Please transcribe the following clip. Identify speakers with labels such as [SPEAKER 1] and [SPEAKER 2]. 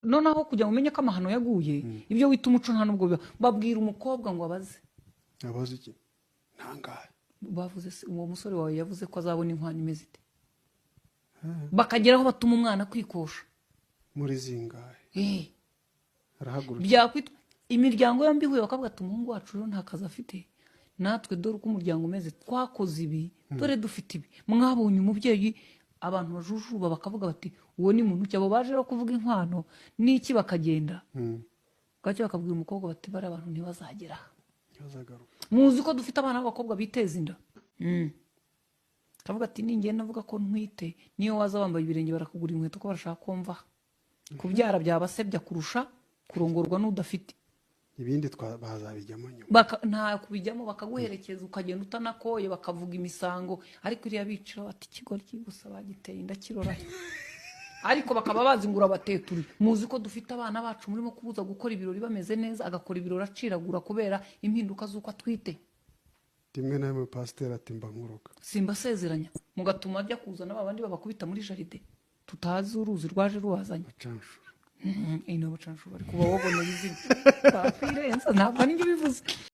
[SPEAKER 1] noneho kugira ngo umenye ko amahano yaguye ibyo wita umuco nta nubwo babwira umukobwa ngo abaze
[SPEAKER 2] iki ntangaye
[SPEAKER 1] bavuze se uwo musore wawe yavuze ko azabona inkwano imeze ite bakageraho batuma umwana kwikosha
[SPEAKER 2] muri zingahe arahaguruka
[SPEAKER 1] byakwitwa imiryango yombi ihuye bakavuga ati umuhungu wacu rero nta kazi afite natwe dore uko umuryango umeze twakoze ibi dore dufite ibi mwabonye umubyeyi abantu bajujuba bakavuga bati uwo ni muntu cyabo baje no kuvuga inkwano n'iki bakagenda bwacyo bakabwira umukobwa bati bari abantu ntibazagera muzi ko dufite abana b'abakobwa biteza inda kavuga ati ningenda avuga ko ntwite niyo waza wambaye ibirenge barakugura inkweto ko barashaka kumva kubyara byabasebya kurusha kurongorwa n'udafite
[SPEAKER 2] ibindi bazabijyamo nyuma
[SPEAKER 1] nta kubijyamo bakaguherekeza ukagenda utanakoye bakavuga imisango ariko iriya bicira bati ikigoryi gusa bagiteye inda kirora ariko bakaba bazingura bateturi muzi ko dufite abana bacu murimo kubuza gukora ibirori bameze neza agakora ibirori aciragura kubera impinduka z'uko atwite
[SPEAKER 2] rimwe na rimwe pasiteri ati mba nkuruka
[SPEAKER 1] simbasezeranya mugatuma ajya kuzana babandi babakubita muri jaride tutazi uruzi rwaje ruwazanye ino bacanshuro bari kuba waboneye izina bakwirenza ntabwo ari njye bivuze